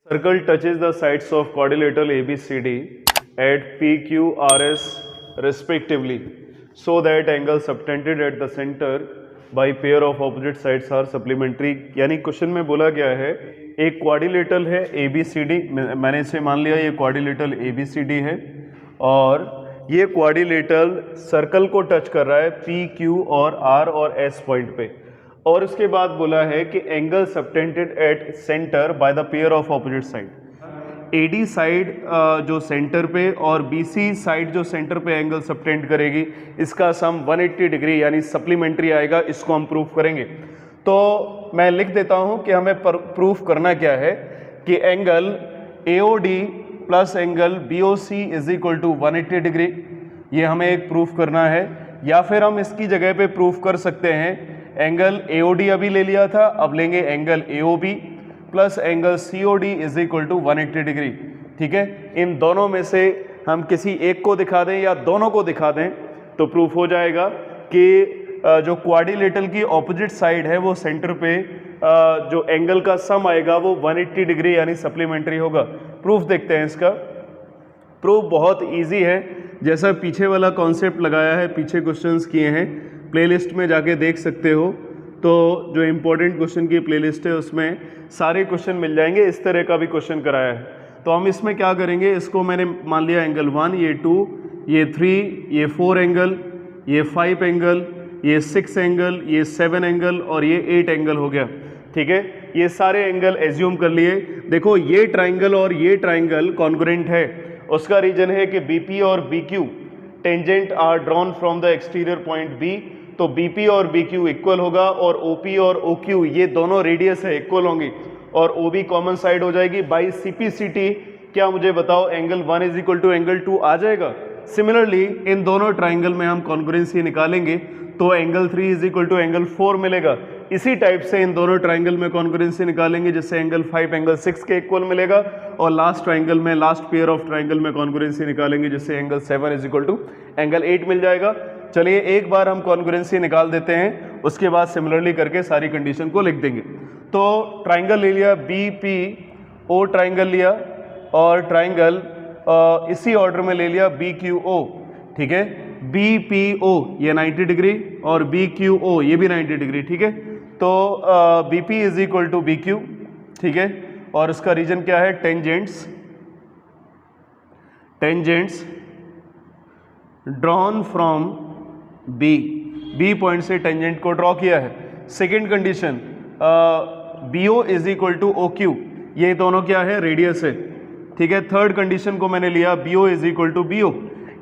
Circle touches the sides of quadrilateral ABCD at PQRS respectively, so that angles subtended at the center by pair of opposite sides are supplementary। यानी question में बोला गया है एक quadrilateral है ABCD, मैंने इसे मान लिया ये क्वाड्रिलेटरल ABCD है और ये क्वाड्रिलेटरल सर्कल को टच कर रहा है P, Q और R और S पॉइंट पे, और उसके बाद बोला है कि angle subtended at centre by the pair of opposite side. AD side जो सेंटर पे और BC साइड जो सेंटर पे एंगल सबटेंड करेगी, इसका सम 180 डिग्री यानी सप्लीमेंट्री आएगा। इसको हम प्रूफ करेंगे। तो मैं लिख देता हूं कि हमें प्रूफ करना क्या है कि angle AOD plus angle BOC is equal to 180 degree, ये हमें एक प्रूफ करना है। या फिर हम इसकी जगह पे प्रूफ कर सकते हैं एंगल AOD अभी ले लिया था, अब लेंगे angle AOB plus angle COD is equal to 180 degree. ठीक है, इन दोनों में से हम किसी एक को दिखा दें या दोनों को दिखा दें तो प्रूफ हो जाएगा कि जो क्वाड्रिलेटरल की ऑपोजिट साइड है वो सेंटर पे जो एंगल का सम आएगा वो 180 डिग्री यानी सप्लीमेंट्री होगा। प्रूफ देखते हैं इसका। प्रूफ बहुत इजी है, जैसा पीछे वाला कॉन्सेप्ट लगाया है, पीछे क्वेश्चंस किए हैं, प्लेलिस्ट में जाके देख सकते हो। तो जो इम्पोर्टेंट क्वेश्चन की प्लेलिस्ट है उसमें सारे क्वेश्चन मिल जाएंगे। इस तरह का भी क्वेश्चन कराया है। तो हम इसमें क्या करेंगे, इसको मैंने मान लिया एंगल 1, ये 2, ये 3, ये 4 एंगल, ये 5 एंगल, ये 6 एंगल, ये 7 एंगल और ये 8 एंगल हो गया। ठीक है, ये सारे एंगल एज्यूम कर लिए। देखो ये ट्राइंगल और ये ट्राइंगल कॉन्ग्रुएंट है। उसका रीजन है कि BP और BQ tangent are drawn from the exterior point B, तो BP और BQ इक्वल होगा और OP और OQ ये दोनों रेडियस है, इक्वल होंगी और OB कॉमन साइड हो जाएगी। बाई CPCT क्या मुझे बताओ angle 1 is equal to angle 2 आ जाएगा। सिमिलरली इन दोनों ट्राइंगल में हम कॉन्ग्रुएंसी निकालेंगे तो angle 3 is equal to angle 4 मिलेगा। इसी टाइप से इन दोनों ट्राइंगल में कॉन्ग्रुएंसी निकालेंगे जिससे एंगल 5 एंगल 6 के इक्वल मिलेगा, और लास्ट ट्राइंगल में, लास्ट पेयर ऑफ ट्राइंगल में कॉन्ग्रुएंसी निकालेंगे जिससे angle 7 is equal to angle 8 मिल जाएगा। चलिए एक बार हम कॉन्ग्रुएंसी निकाल देते हैं, उसके बाद सिमिलरली करके सारी कंडीशन को लिख देंगे। तो ट्राइंगल ले लिया BPO, ट्राइंगल लिया और ट्राइंगल इसी ऑर्डर में ले लिया BQO। ठीक है, BPO ये 90 डिग्री और BQO ये भी 90 डिग्री। ठीक है, तो BP is equal to BQ। ठीक है, और उसका रीजन क्या है, tangents drawn from B point से टेंजेंट को ड्रॉ किया है। Second condition BO is equal to OQ, ये दोनों क्या है, रेडियस है। ठीक है, थर्ड कंडीशन को मैंने लिया BO is equal to BO,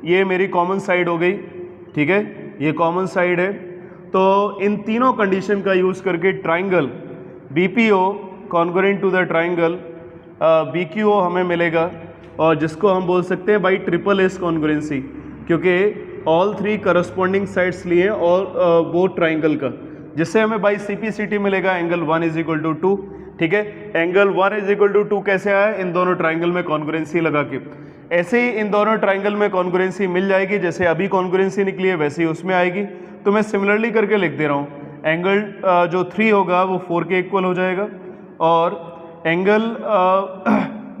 ये मेरी कॉमन साइड हो गई। ठीक है, ये कॉमन साइड है। तो इन तीनों कंडीशन का यूज करके triangle BPO congruent to the triangle BQO हमें मिलेगा, और जिसको हम बोल सकते हैं बाई SSS कॉन्ग्रुएंसी, क्योंकि ऑल 3 करस्पॉन्डिंग साइड्स लिए और वो ट्राइंगल का, जिससे हमें बाई CPCT मिलेगा एंगल 1 इज इक्वल टू 2। ठीक है, एंगल 1 इज इक्वल टू 2 कैसे आया, इन दोनों ट्राइंगल में कॉन्ग्रुएंसी लगा के। ऐसे ही इन दोनों ट्राइंगल में कॉन्ग्रुएंसी मिल जाएगी, जैसे अभी कॉन्ग्रुएंसी निकली है वैसे ही उसमें आएगी। तो मैं सिमिलरली करके लिख दे रहा हूँ, एंगल जो 3 होगा वो 4 के इक्वल हो जाएगा, और एंगल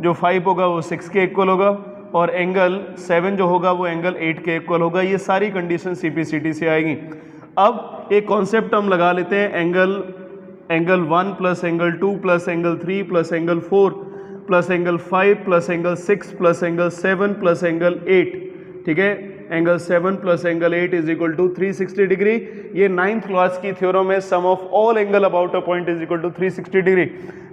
जो 5 होगा वो 6 के इक्वल होगा, और एंगल 7 जो होगा वो एंगल 8 के इक्वल होगा। ये सारी कंडीशन CPCT से आएगी। अब एक कॉन्सेप्ट हम लगा लेते हैं, angle 1 plus angle 2 plus angle 3 plus angle 4 plus angle 5 plus angle 6 plus angle 7 plus angle 8। ठीक है, angle 7 plus angle 8 is equal to 360 degree. ये 9th क्लास की थ्योरम है, sum of all angle about a point is equal to 360 degree.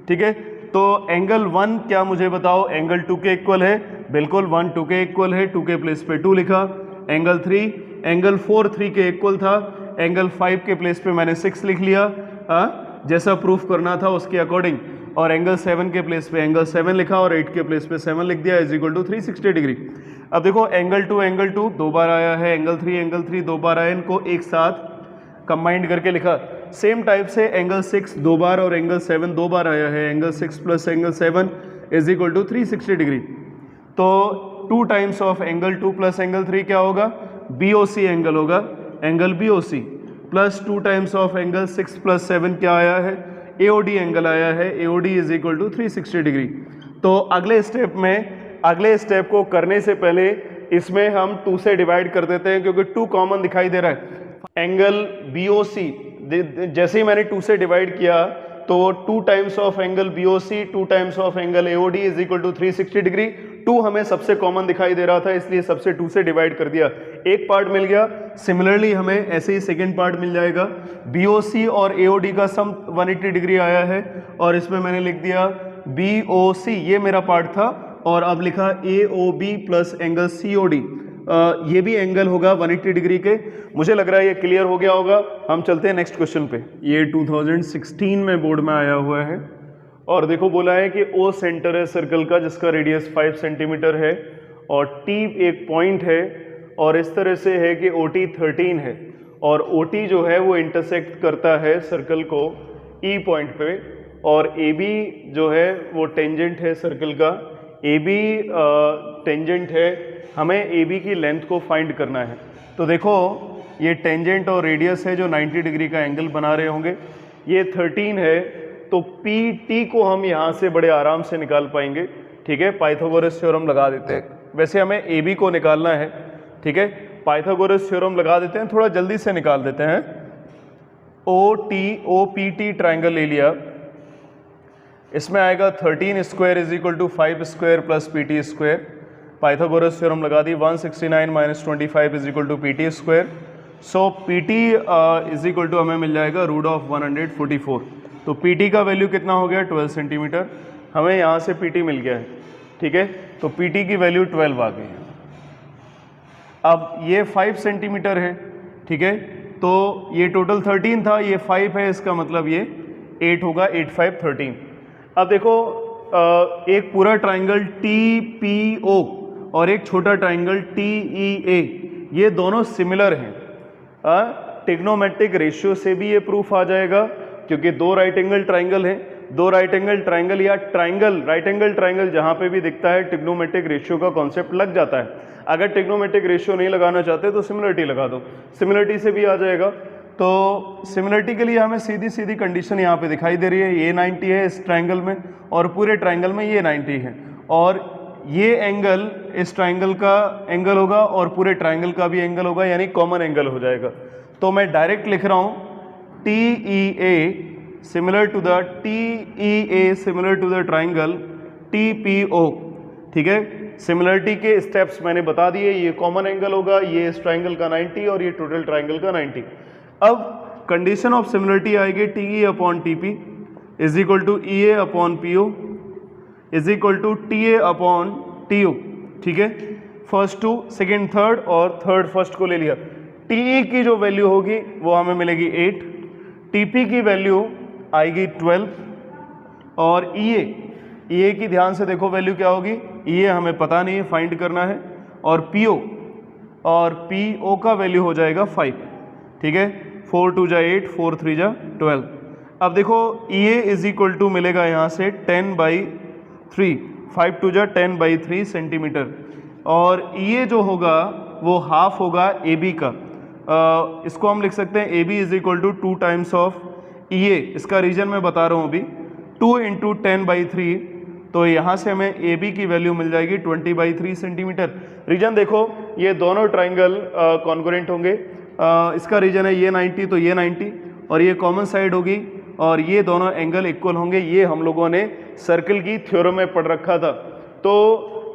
ठीक है, तो angle 1 क्या मुझे बताओ एंगल 2 के इक्वल है, बिल्कुल 1 2 के इक्वल है, 2 के प्लेस पे 2 लिखा। एंगल 3, एंगल 4 3 के इक्वल था, एंगल 5 के प्लेस पे मैंने 6 लिख लिया, जैसा प्रूफ करना था उसके अकॉर्डिंग, और एंगल 7 के प्लेस पे एंगल 7 लिखा और 8 के प्लेस पे 7 लिख दिया, इज इक्वल टू 360 डिग्री। अब देखो एंगल 2 दो बार आया है, एंगल 3 दो बार आया, इनको एक साथ कंबाइंड करके लिखा। सेम टाइप से एंगल 6 दो बार और एंगल 7 दो बार आया है, angle 6 plus angle 7 is equal to 360 degree. तो 2 times of angle 2 plus angle 3 क्या होगा, BOC एंगल होगा, angle BOC plus 2 times of angle 6 plus 7 क्या आया है, AOD एंगल आया है, AOD is equal to 360 degree. तो अगले स्टेप को करने से पहले इसमें हम 2 से डिवाइड कर देते हैं, क्योंकि 2 कॉमन दिखाई दे रहा है। एंगल BOC जैसे ही मैंने 2 से डिवाइड किया तो 2 times of angle BOC 2 times of angle AOD is equal to 360 degree. 2 हमें सबसे कॉमन दिखाई दे रहा था, इसलिए सबसे 2 से डिवाइड कर दिया, एक पार्ट मिल गया। सिमिलरली हमें ऐसे ही सेकेंड पार्ट मिल जाएगा। BOC और AOD का सम 180 डिग्री आया है और इसमें मैंने लिख दिया BOC, ये मेरा पार्ट था, और अब लिखा AOB प्लस एंगल COD, ये भी एंगल होगा 180 डिग्री के। मुझे लग रहा है ये क्लियर हो गया होगा। हम चलते हैं नेक्स्ट क्वेश्चन पे। ये 2016 में बोर्ड में आया हुआ है और देखो बोला है कि O सेंटर है सर्कल का जिसका रेडियस 5 सेंटीमीटर है और T एक पॉइंट है और इस तरह से है कि OT 13 है और OT जो है वो इंटरसेक्ट करता है सर्कल को E पॉइंट पे और AB जो है वो टेंजेंट है सर्कल का। AB टेंजेंट है, हमें AB की लेंथ को फाइंड करना है। तो देखो ये टेंजेंट और रेडियस है जो 90 डिग्री का एंगल बना रहे होंगे। ये 13 है तो PT को हम यहाँ से बड़े आराम से निकाल पाएंगे। ठीक है, पाइथागोरस थ्योरम लगा देते हैं। वैसे हमें AB को निकालना है, ठीक है, पाइथागोरस थ्योरम लगा देते हैं, थोड़ा जल्दी से निकाल देते हैं। OPT ट्राइंगल ले लिया, इसमें आएगा 13 square is equal to 5 square plus PT square. Pythagoras theorem लगा दी, 169 minus 25 is equal to PT square. So PT is equal to हमें मिल जाएगा रूट ऑफ 144। तो PT का वैल्यू कितना हो गया 12 सेंटीमीटर। हमें यहाँ से PT मिल गया है, ठीक है, तो PT की वैल्यू 12 आ गई है। अब ये 5 सेंटीमीटर है, ठीक है, तो ये टोटल 13 था, ये 5 है, इसका मतलब ये 8 होगा, 8 5 13। अब देखो एक पूरा ट्राइंगल TPO और एक छोटा ट्राइंगल TEA, ये दोनों सिमिलर हैं। ट्रिग्नोमेट्रिक रेशियो से भी ये प्रूफ आ जाएगा, क्योंकि 2 राइट एंगल ट्राइंगल हैं। 2 राइट एंगल ट्राइंगल या ट्राइंगल, राइट एंगल ट्राइंगल जहाँ पे भी दिखता है ट्रिग्नोमेट्रिक रेशियो का कॉन्सेप्ट लग जाता है। अगर ट्रिग्नोमेट्रिक रेशियो नहीं लगाना चाहते तो सिमिलरिटी लगा दो, सिमिलरिटी से भी आ जाएगा। तो सिमिलरिटी के लिए हमें सीधी सीधी कंडीशन यहाँ पे दिखाई दे रही है, ये 90 है इस ट्राइंगल में और पूरे ट्राइंगल में ये 90 है, और ये एंगल इस ट्राइंगल का एंगल होगा और पूरे ट्राइंगल का भी एंगल होगा, यानी कॉमन एंगल हो जाएगा। तो मैं डायरेक्ट लिख रहा हूँ TEA similar to the triangle TPO, ठीक है। सिमिलरिटी के स्टेप्स मैंने बता दिए, ये कॉमन एंगल होगा, ये इस ट्राइंगल का 90 और ये टोटल ट्राइंगल का 90। अब कंडीशन ऑफ सिमिलरिटी आएगी TE upon TP is equal to EA upon PO is equal to TA upon TO, ठीक है। फर्स्ट टू सेकेंड थर्ड और थर्ड फर्स्ट को ले लिया। TE की जो वैल्यू होगी वो हमें मिलेगी 8, TP की वैल्यू आएगी 12 और EA की ध्यान से देखो वैल्यू क्या होगी, EA हमें पता नहीं है, फाइंड करना है, और PO का वैल्यू हो जाएगा 5, ठीक है। 4 2 जा 8, 4 3 जा 12। अब देखो EA इज इक्वल टू मिलेगा यहाँ से 10/3, 5 2 जा 10/3 सेंटीमीटर, और EA जो होगा वो हाफ होगा AB का। इसको हम लिख सकते हैं AB is equal to 2 times of EA। इसका रीजन मैं बता रहा हूँ अभी, 2 × 10/3, तो यहाँ से हमें AB की वैल्यू मिल जाएगी 20/3 सेंटीमीटर। रीजन देखो ये दोनों ट्राइंगल कॉन्ग्रुएंट होंगे, इसका रीजन है ये 90 तो ये 90, और ये कॉमन साइड होगी और ये दोनों एंगल इक्वल होंगे। ये हम लोगों ने सर्कल की थ्योरम में पढ़ रखा था। तो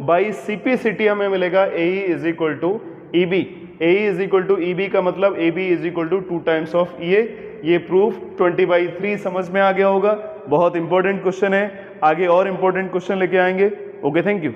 बाई CP/CT हमें मिलेगा AE is equal to EB। AE is equal to EB का मतलब AB is equal to 2 times of EA। ये प्रूफ 20/3 समझ में आ गया होगा। बहुत इंपॉर्टेंट क्वेश्चन है, आगे और इंपॉर्टेंट क्वेश्चन लेके आएंगे। Okay, thank you.